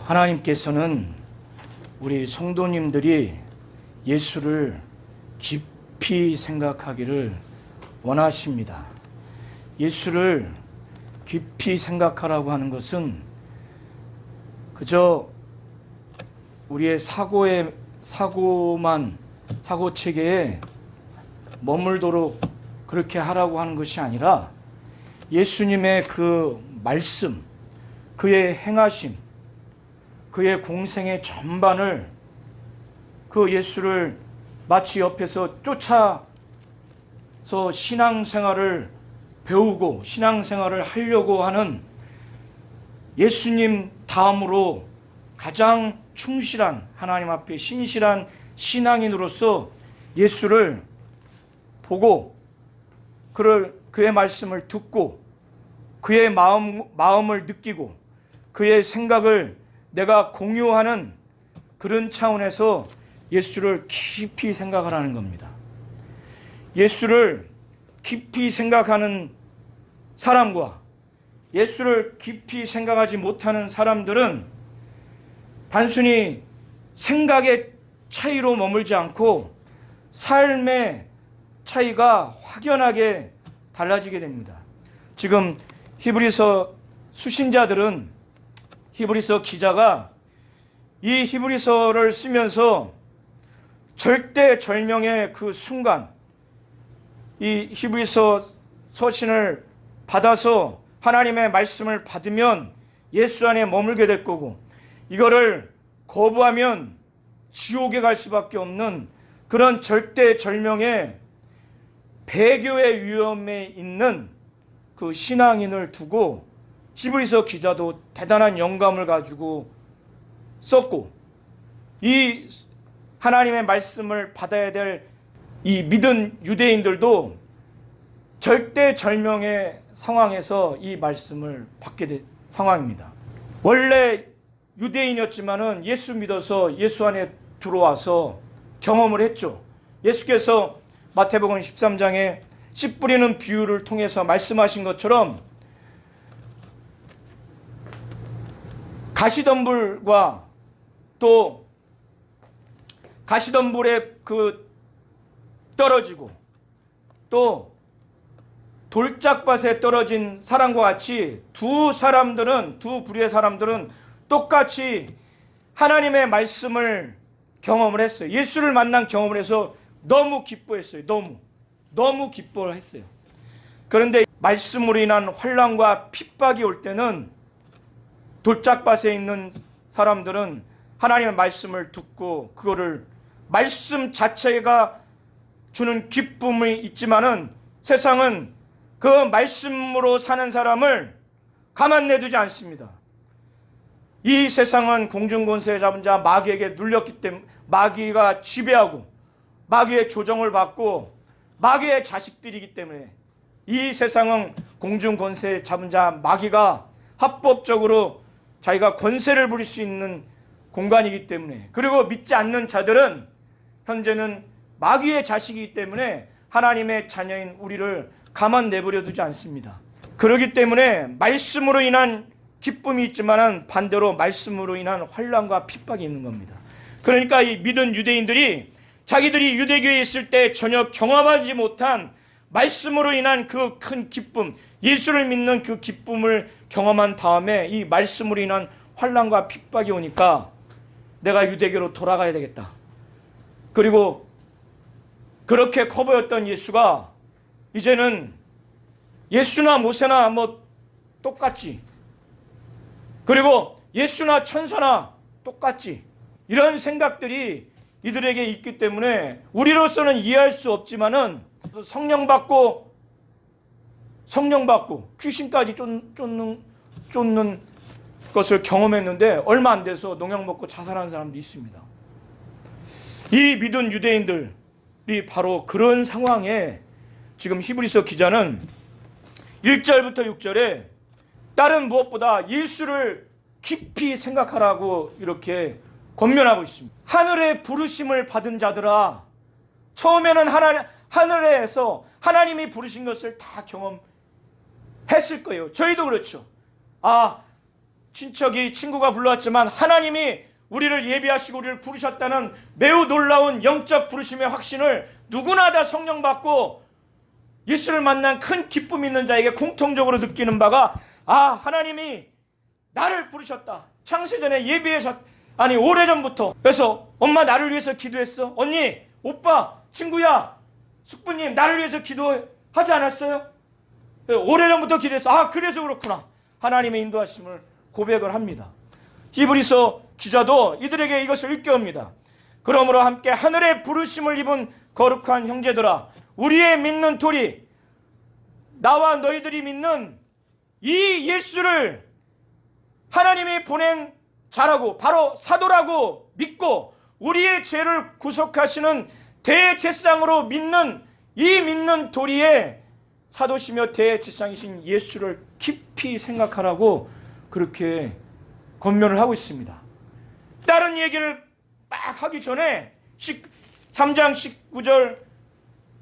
하나님께서는 우리 성도님들이 예수를 깊이 생각하기를 원하십니다. 예수를 깊이 생각하라고 하는 것은 그저 우리의 사고 체계에 머물도록 그렇게 하라고 하는 것이 아니라 예수님의 그 말씀, 그의 행하심, 그의 공생의 전반을 그 예수를 마치 옆에서 쫓아서 신앙생활을 배우고 신앙생활을 하려고 하는 예수님 다음으로 가장 충실한 하나님 앞에 신실한 신앙인으로서 예수를 보고 그의 말씀을 듣고 그의 마음을 느끼고 그의 생각을 내가 공유하는 그런 차원에서 예수를 깊이 생각하라는 겁니다. 예수를 깊이 생각하는 사람과 예수를 깊이 생각하지 못하는 사람들은 단순히 생각의 차이로 머물지 않고 삶의 차이가 확연하게 달라지게 됩니다. 지금 히브리서 수신자들은 히브리서 기자가 이 히브리서를 쓰면서 절대절명의 그 순간 이 히브리서 서신을 받아서 하나님의 말씀을 받으면 예수 안에 머물게 될 거고 이거를 거부하면 지옥에 갈 수밖에 없는 그런 절대절명의 배교의 위험에 있는 그 신앙인을 두고 히브리서 기자도 대단한 영감을 가지고 썼고 이 하나님의 말씀을 받아야 될 이 믿은 유대인들도 절대절명의 상황에서 이 말씀을 받게 된 상황입니다. 원래 유대인이었지만은 예수 믿어서 예수 안에 들어와서 경험을 했죠. 예수께서 마태복음 13장에 씨 뿌리는 비유를 통해서 말씀하신 것처럼 가시덤불과 또 가시덤불에 그 떨어지고 또 돌짝밭에 떨어진 사람과 같이 두 부류의 사람들은 똑같이 하나님의 말씀을 경험을 했어요. 예수를 만난 경험을 해서 너무 기뻐했어요. 너무 기뻐했어요. 그런데 말씀으로 인한 환난과 핍박이 올 때는 돌짝밭에 있는 사람들은 하나님의 말씀을 듣고 그거를 말씀 자체가 주는 기쁨이 있지만은 세상은 그 말씀으로 사는 사람을 가만 내두지 않습니다. 이 세상은 공중권세 잡은 자 마귀에게 눌렸기 때문에 마귀가 지배하고 마귀의 조정을 받고 마귀의 자식들이기 때문에 이 세상은 공중권세 잡은 자 마귀가 합법적으로 자기가 권세를 부릴 수 있는 공간이기 때문에 그리고 믿지 않는 자들은 현재는 마귀의 자식이기 때문에 하나님의 자녀인 우리를 가만 내버려 두지 않습니다. 그렇기 때문에 말씀으로 인한 기쁨이 있지만 반대로 말씀으로 인한 환난과 핍박이 있는 겁니다. 그러니까 이 믿은 유대인들이 자기들이 유대교에 있을 때 전혀 경험하지 못한 말씀으로 인한 그 큰 기쁨, 예수를 믿는 그 기쁨을 경험한 다음에 이 말씀으로 인한 환난과 핍박이 오니까 내가 유대교로 돌아가야 되겠다. 그리고 그렇게 커 보였던 예수가 이제는 예수나 모세나 똑같지. 그리고 예수나 천사나 똑같지. 이런 생각들이 이들에게 있기 때문에 우리로서는 이해할 수 없지만은 성령 받고 귀신까지 쫓는 것을 경험했는데 얼마 안 돼서 농약 먹고 자살한 사람도 있습니다. 이 믿은 유대인들이 바로 그런 상황에 지금 히브리서 기자는 1절부터 6절에 다른 무엇보다 예수를 깊이 생각하라고 이렇게 권면하고 있습니다. 하늘의 부르심을 받은 자들아, 처음에는 하늘에서 하나님이 부르신 것을 다 경험했을 거예요. 저희도 그렇죠. 친척이 친구가 불러왔지만 하나님이 우리를 예비하시고 우리를 부르셨다는 매우 놀라운 영적 부르심의 확신을 누구나 다 성령 받고 예수를 만난 큰 기쁨 있는 자에게 공통적으로 느끼는 바가 하나님이 나를 부르셨다. 창세전에 오래전부터. 그래서 엄마 나를 위해서 기도했어. 언니, 오빠, 친구야, 숙부님 나를 위해서 기도하지 않았어요? 오래전부터 기도했어. 그래서 그렇구나. 하나님의 인도하심을 고백을 합니다. 히브리서 기자도 이들에게 이것을 일깨웁니다. 그러므로 함께 하늘의 부르심을 입은 거룩한 형제들아, 우리의 믿는 도리, 나와 너희들이 믿는 이 예수를 하나님이 보낸 자라고, 바로 사도라고 믿고 우리의 죄를 구속하시는 대제사장으로 믿는 이 믿는 도리에 사도시며 대제사장이신 예수를 깊이 생각하라고 그렇게 권면을 하고 있습니다. 다른 얘기를 막 하기 전에 3장 19절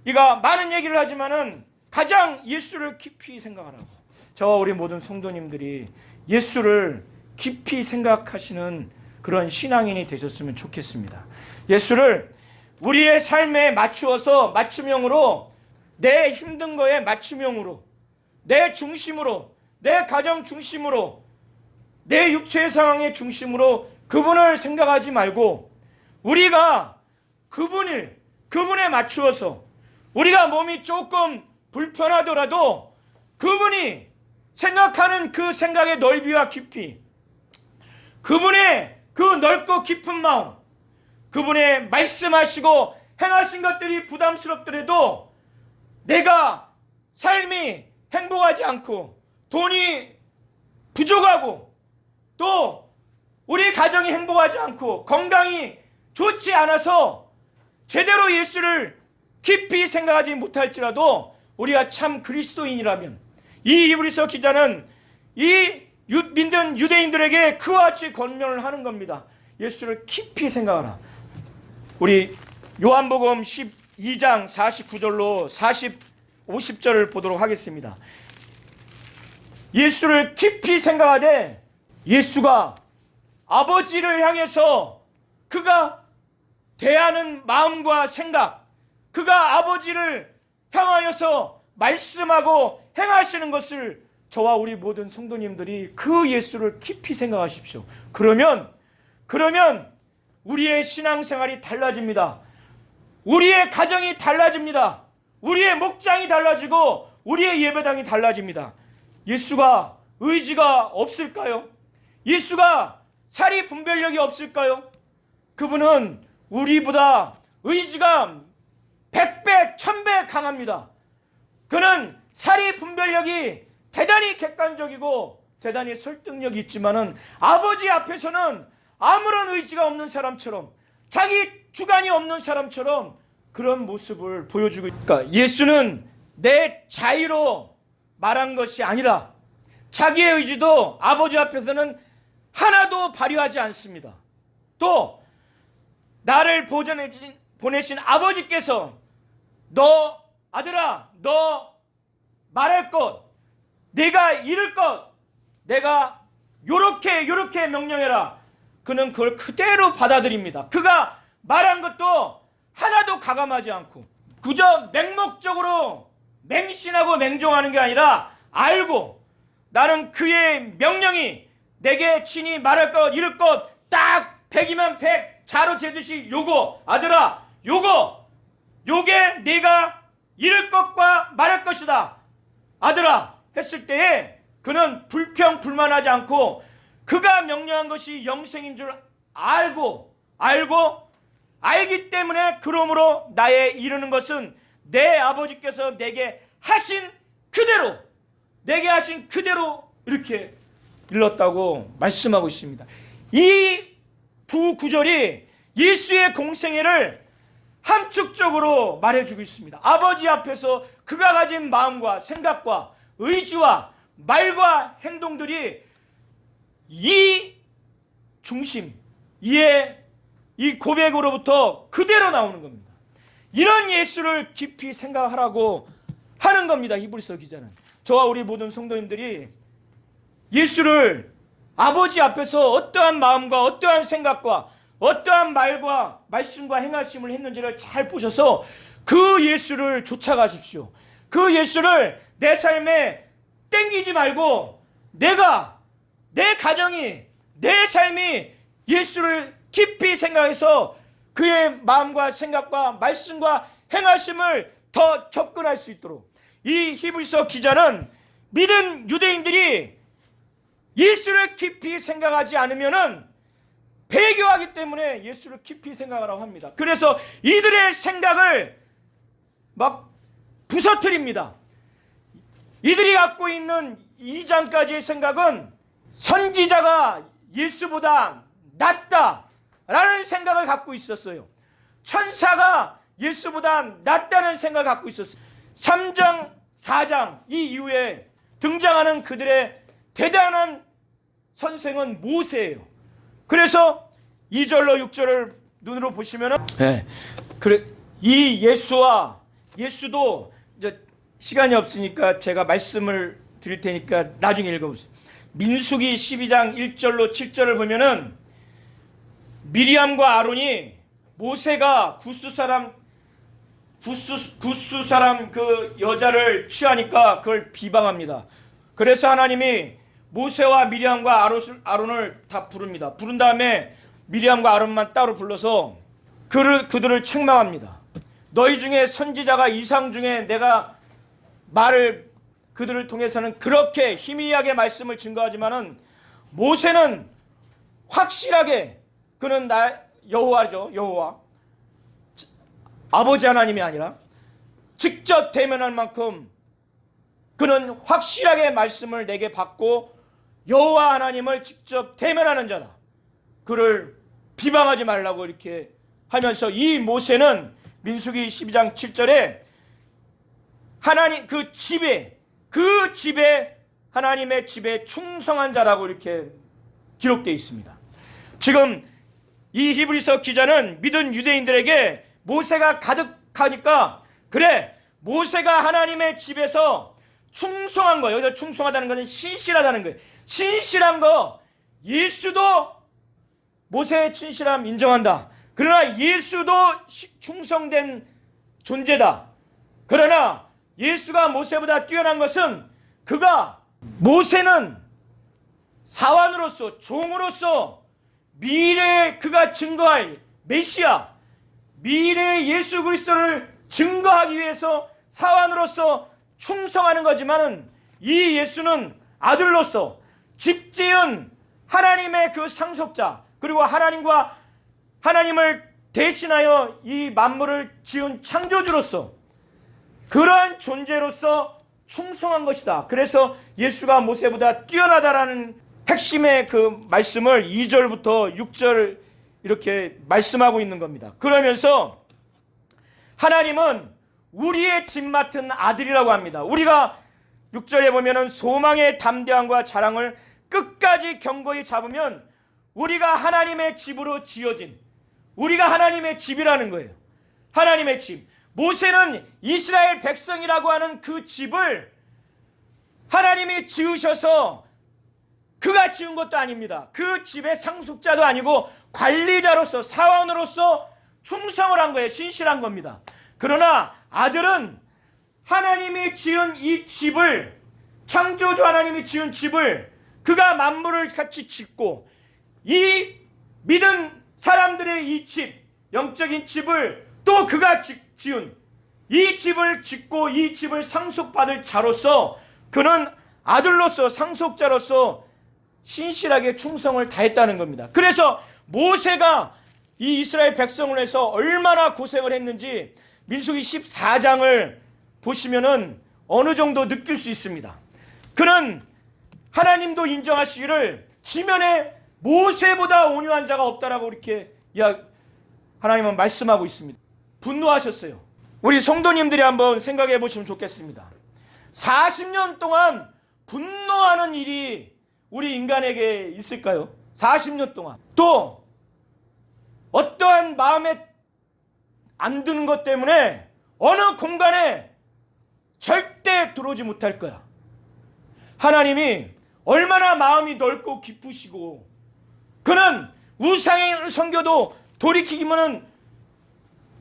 이가 많은 얘기를 하지만은 가장 예수를 깊이 생각하라고. 저와 우리 모든 성도님들이 예수를 깊이 생각하시는 그런 신앙인이 되셨으면 좋겠습니다. 예수를 우리의 삶에 맞추어서 맞춤형으로, 내 힘든 거에 맞춤형으로, 내 중심으로, 내 가정 중심으로, 내 육체의 상황의 중심으로 그분을 생각하지 말고 우리가 그분에 맞추어서 우리가 몸이 조금 불편하더라도 그분이 생각하는 그 생각의 넓이와 깊이, 그분의 그 넓고 깊은 마음, 그분의 말씀하시고 행하신 것들이 부담스럽더라도 내가 삶이 행복하지 않고 돈이 부족하고 또 우리 가정이 행복하지 않고 건강이 좋지 않아서 제대로 예수를 깊이 생각하지 못할지라도 우리가 참 그리스도인이라면, 이 히브리서 기자는 이 믿는 유대인들에게 그와 같이 권면을 하는 겁니다. 예수를 깊이 생각하라. 우리 요한복음 12장 49절로 50절을 보도록 하겠습니다. 예수를 깊이 생각하되 예수가 아버지를 향해서 그가 대하는 마음과 생각, 그가 아버지를 향하여서 말씀하고 행하시는 것을 저와 우리 모든 성도님들이 그 예수를 깊이 생각하십시오. 그러면 우리의 신앙생활이 달라집니다. 우리의 가정이 달라집니다. 우리의 목장이 달라지고 우리의 예배당이 달라집니다. 예수가 의지가 없을까요? 예수가 사리 분별력이 없을까요? 그분은 우리보다 의지가 100배, 1000배 강합니다. 그는 사리 분별력이 대단히 객관적이고 대단히 설득력이 있지만은 아버지 앞에서는 아무런 의지가 없는 사람처럼, 자기 주관이 없는 사람처럼 그런 모습을 보여주고 있다. 예수는 내 자유로 말한 것이 아니라 자기의 의지도 아버지 앞에서는 하나도 발휘하지 않습니다. 또 나를 보내신 아버지께서 너 아들아, 너 말할 것, 내가 이룰 것, 내가 요렇게 명령해라. 그는 그걸 그대로 받아들입니다. 그가 말한 것도 하나도 가감하지 않고 그저 맹목적으로 맹신하고 맹종하는 게 아니라 알고 나는 그의 명령이 내게 친히 말할 것, 이룰 것 딱 100이면 100 자로 재듯이 요거 아들아 요게 내가 이룰 것과 말할 것이다 아들아 했을 때에 그는 불평불만하지 않고 그가 명령한 것이 영생인 줄 알기 때문에 그러므로 나의 이루는 것은 내 아버지께서 내게 하신 그대로 이렇게 일렀다고 말씀하고 있습니다. 이 두 구절이 예수의 공생애를 함축적으로 말해주고 있습니다. 아버지 앞에서 그가 가진 마음과 생각과 의지와 말과 행동들이 이 중심, 이 고백으로부터 그대로 나오는 겁니다. 이런 예수를 깊이 생각하라고 하는 겁니다. 히브리서 기자는. 저와 우리 모든 성도님들이 예수를 아버지 앞에서 어떠한 마음과 어떠한 생각과 어떠한 말과 말씀과 행하심을 했는지를 잘 보셔서 그 예수를 쫓아가십시오. 그 예수를 내 삶에 땡기지 말고 내가, 내 가정이, 내 삶이 예수를 깊이 생각해서 그의 마음과 생각과 말씀과 행하심을 더 접근할 수 있도록, 이 히브리서 기자는 믿은 유대인들이 예수를 깊이 생각하지 않으면은 배교하기 때문에 예수를 깊이 생각하라고 합니다. 그래서 이들의 생각을 막 부서뜨립니다. 이들이 갖고 있는 2장까지의 생각은 선지자가 예수보다 낫다라는 생각을 갖고 있었어요. 천사가 예수보다 낫다는 생각을 갖고 있었어요. 3장, 4장 이 이후에 등장하는 그들의 대단한 선생은 모세예요. 그래서 2절로 6절을 눈으로 보시면은 이 예수도 이제 시간이 없으니까 제가 말씀을 드릴 테니까 나중에 읽어보세요. 민수기 12장 1절로 7절을 보면은 미리암과 아론이 모세가 구스 사람 그 여자를 취하니까 그걸 비방합니다. 그래서 하나님이 모세와 미리암과 아론을 다 부릅니다. 부른 다음에 미리암과 아론만 따로 불러서 그들을 책망합니다. 너희 중에 선지자가 이상 중에 내가 말을 그들을 통해서는 그렇게 희미하게 말씀을 증거하지만은 모세는 확실하게 그는 여호와죠. 여호와 아버지 하나님이 아니라 직접 대면할 만큼 그는 확실하게 말씀을 내게 받고 여호와 하나님을 직접 대면하는 자다. 그를 비방하지 말라고 이렇게 하면서 이 모세는 민수기 12장 7절에 하나님 그 집에 하나님의 집에 충성한 자라고 이렇게 기록되어 있습니다. 지금 이 히브리서 기자는 믿은 유대인들에게 모세가 가득하니까 그래 모세가 하나님의 집에서 충성한 거예요. 여기서 충성하다는 것은 신실하다는 거예요. 신실한 거 예수도 모세의 신실함 인정한다. 그러나 예수도 충성된 존재다. 그러나 예수가 모세보다 뛰어난 것은 모세는 사환으로서 종으로서 미래에 그가 증거할 메시아 미래의 예수 그리스도를 증거하기 위해서 사환으로서 충성하는 거지만은 이 예수는 아들로서 집지은 하나님의 그 상속자 그리고 하나님을 대신하여 이 만물을 지은 창조주로서 그러한 존재로서 충성한 것이다. 그래서 예수가 모세보다 뛰어나다라는 핵심의 그 말씀을 2절부터 6절 이렇게 말씀하고 있는 겁니다. 그러면서 하나님은 우리의 집 맡은 아들이라고 합니다. 우리가 6절에 보면은 소망의 담대함과 자랑을 끝까지 견고히 잡으면 우리가 하나님의 집으로 지어진 우리가 하나님의 집이라는 거예요. 하나님의 집. 모세는 이스라엘 백성이라고 하는 그 집을 하나님이 지으셔서 그가 지은 것도 아닙니다. 그 집의 상속자도 아니고 관리자로서 사원으로서 충성을 한 거예요. 신실한 겁니다. 그러나 아들은 하나님이 지은 이 집을 창조주 하나님이 지은 집을 그가 만물을 같이 짓고 이 믿은 사람들의 이 집 영적인 집을 또 그가 지은 이 집을 짓고 이 집을 상속받을 자로서 그는 아들로서 상속자로서 신실하게 충성을 다했다는 겁니다. 그래서 모세가 이 이스라엘 백성을 해서 얼마나 고생을 했는지 민수기 14장을 보시면은 어느 정도 느낄 수 있습니다. 그는 하나님도 인정하시기를 지면에 모세보다 온유한 자가 없다라고 이렇게 하나님은 말씀하고 있습니다. 분노하셨어요. 우리 성도님들이 한번 생각해 보시면 좋겠습니다. 40년 동안 분노하는 일이 우리 인간에게 있을까요? 40년 동안. 또 어떠한 마음에 안 드는 것 때문에 어느 공간에 절대 들어오지 못할 거야. 하나님이 얼마나 마음이 넓고 깊으시고, 그는 우상을 섬겨도 돌이키기만은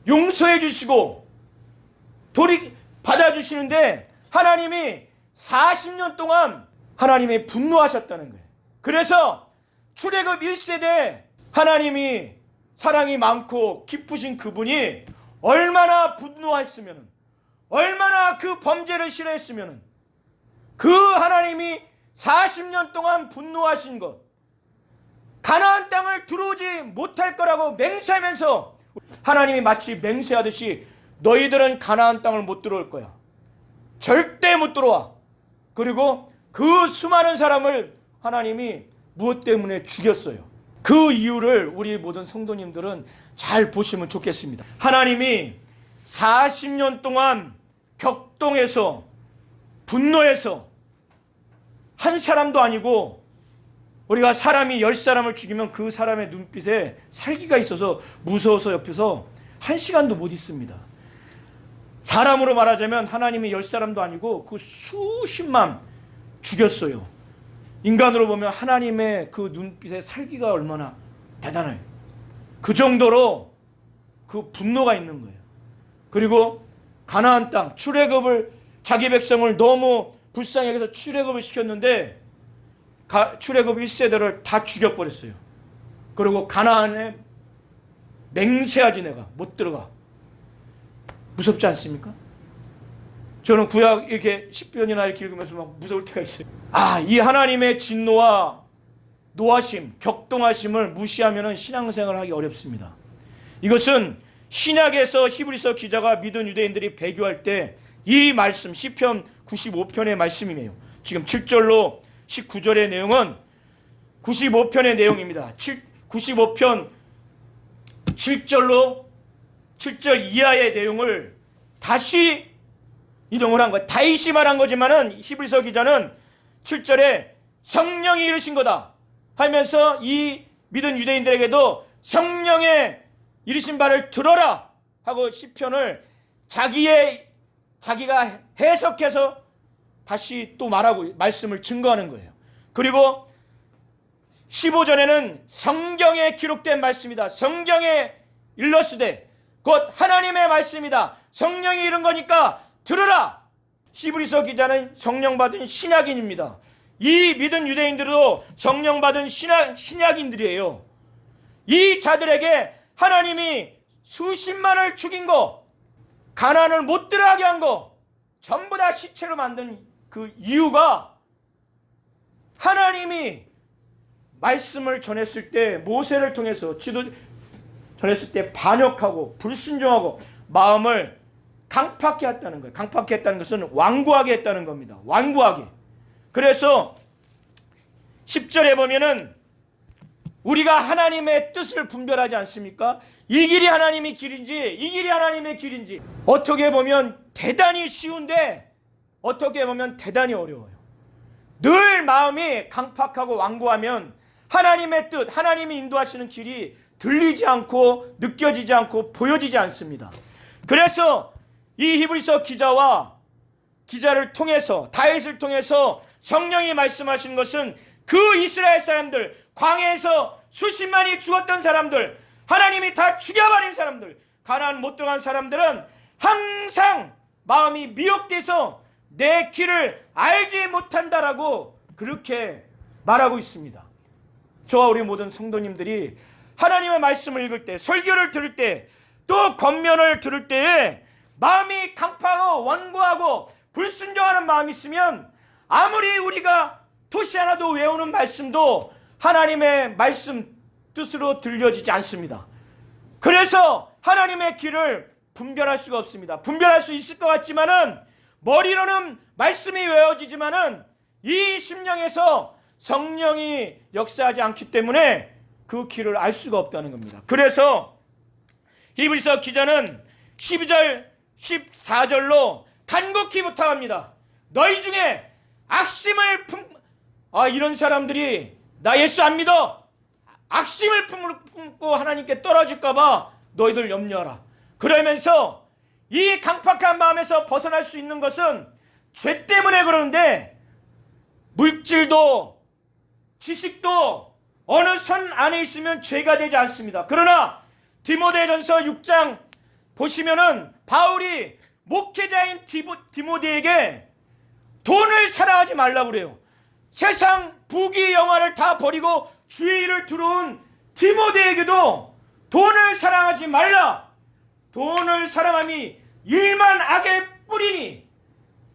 용서해 주시고 받아주시는데, 하나님이 40년 동안 하나님이 분노하셨다는 거예요. 그래서 출애굽 1세대 하나님이 사랑이 많고 깊으신 그분이 얼마나 분노했으면, 얼마나 그 범죄를 싫어했으면, 그 하나님이 40년 동안 분노하신 것, 가나안 땅을 들어오지 못할 거라고 맹세하면서 하나님이 마치 맹세하듯이 너희들은 가나안 땅을 못 들어올 거야, 절대 못 들어와. 그리고 그 수많은 사람을 하나님이 무엇 때문에 죽였어요. 그 이유를 우리 모든 성도님들은 잘 보시면 좋겠습니다. 하나님이 40년 동안 격동해서 분노해서, 한 사람도 아니고, 우리가 사람이 10사람을 죽이면 그 사람의 눈빛에 살기가 있어서 무서워서 옆에서 1시간도 못 있습니다. 사람으로 말하자면 하나님이 10사람도 아니고 그 수십만 죽였어요. 인간으로 보면 하나님의 그 눈빛에 살기가 얼마나 대단해요. 그 정도로 그 분노가 있는 거예요. 그리고 가나안 땅 출애굽을, 자기 백성을 너무 불쌍히 여겨서 출애굽을 시켰는데 출애굽 1세대를 다 죽여버렸어요. 그리고 가나안에 맹세하지, 내가 못 들어가. 무섭지 않습니까? 저는 구약 이렇게 10편이나 이렇게 읽으면서 막 무서울 때가 있어요. 이 하나님의 진노와 노하심, 격동하심을 무시하면 신앙생활을 하기 어렵습니다. 이것은 신약에서 히브리서 기자가 믿은 유대인들이 배교할 때 이 말씀, 시편 95편의 말씀이네요. 지금 7절로 19절의 내용은 95편의 내용입니다. 95편 7절로 7절 이하의 내용을 다시 인용을 한 거예요. 다시 말한 거지만은 히브리서 기자는 7절에 성령이 이르신 거다 하면서 이 믿은 유대인들에게도 성령의 이르신 바를 들어라 하고 시편을 자기가 해석해서 다시 또 말하고 말씀을 증거하는 거예요. 그리고 15절에는 성경에 기록된 말씀이다, 성경에 일러스되 곧 하나님의 말씀이다, 성령이 이른 거니까 들으라. 히브리서 기자는 성령 받은 신약인입니다. 이 믿은 유대인들도 성령 받은 신약인들이에요. 이 자들에게 하나님이 수십만을 죽인 거, 가나안을 못 들어가게 한 거, 전부 다 시체로 만든 그 이유가, 하나님이 말씀을 전했을 때, 모세를 통해서 전했을 때 반역하고 불순종하고 마음을 강팍해 했다는 거예요. 강팍해 했다는 것은 완고하게 했다는 겁니다. 완고하게. 그래서 10절에 보면은 우리가 하나님의 뜻을 분별하지 않습니까? 이 길이 하나님의 길인지 이 길이 하나님의 길인지 어떻게 보면 대단히 쉬운데 어떻게 보면 대단히 어려워요. 늘 마음이 강팍하고 완고하면 하나님의 뜻, 하나님이 인도하시는 길이 들리지 않고 느껴지지 않고 보여지지 않습니다. 그래서 이 히브리서 기자를 통해서, 다윗을 통해서 성령이 말씀하시는 것은 그 이스라엘 사람들, 광야에서 수십만이 죽었던 사람들, 하나님이 다 죽여버린 사람들, 가나안 못 들어간 사람들은 항상 마음이 미혹돼서 내 길을 알지 못한다라고 그렇게 말하고 있습니다. 저와 우리 모든 성도님들이 하나님의 말씀을 읽을 때, 설교를 들을 때, 또 권면을 들을 때에 마음이 강팍하고 완고하고 불순종하는 마음이 있으면 아무리 우리가 토시 하나도 외우는 말씀도 하나님의 말씀 뜻으로 들려지지 않습니다. 그래서 하나님의 길을 분별할 수가 없습니다. 분별할 수 있을 것 같지만은 머리로는 말씀이 외워지지만은 이 심령에서 성령이 역사하지 않기 때문에 그 길을 알 수가 없다는 겁니다. 그래서 히브리서 기자는 12절 14절로 간곡히 부탁합니다. 너희 중에 악심을 이런 사람들이 나 예수 안 믿어, 악심을 품고 하나님께 떨어질까봐 너희들 염려하라. 그러면서 이 강팍한 마음에서 벗어날 수 있는 것은 죄 때문에 그러는데 물질도 지식도 어느 선 안에 있으면 죄가 되지 않습니다. 그러나 디모데전서 6장 보시면은 바울이 목회자인 디모데에게 돈을 사랑하지 말라고 그래요. 세상 부귀 영화를 다 버리고 주의 일을 들어온 디모데에게도 돈을 사랑하지 말라. 돈을 사랑함이 일만 악의 뿌리니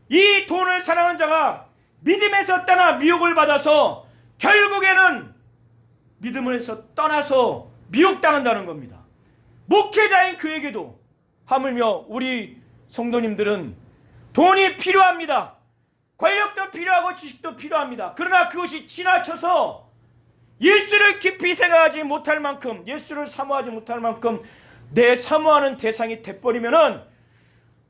이 돈을 사랑하는 자가 믿음에서 떠나 미혹을 받아서 결국에는 믿음에서 떠나서 미혹당한다는 겁니다. 목회자인 그에게도 하물며 우리 성도님들은 돈이 필요합니다. 권력도 필요하고 지식도 필요합니다. 그러나 그것이 지나쳐서 예수를 깊이 생각하지 못할 만큼, 예수를 사모하지 못할 만큼 내 사모하는 대상이 돼버리면은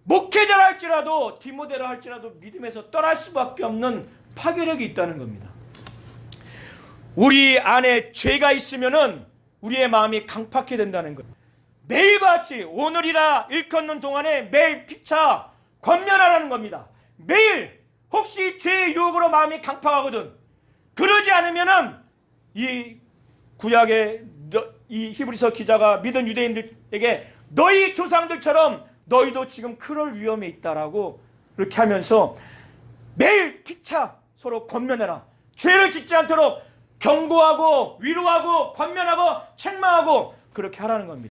목회자라 할지라도 디모데라 할지라도 믿음에서 떠날 수밖에 없는 파괴력이 있다는 겁니다. 우리 안에 죄가 있으면은 우리의 마음이 강팍해 된다는 거예요. 매일같이 오늘이라 일컫는 동안에 매일 피차 권면하라는 겁니다. 매일 혹시 죄의 유혹으로 마음이 강팍하거든. 그러지 않으면은 이 구약의 이 히브리서 기자가 믿은 유대인들에게 너희 조상들처럼 너희도 지금 그럴 위험에 있다라고 이렇게 하면서 매일 피차 서로 권면해라. 죄를 짓지 않도록 경고하고 위로하고 권면하고 책망하고 그렇게 하라는 겁니다.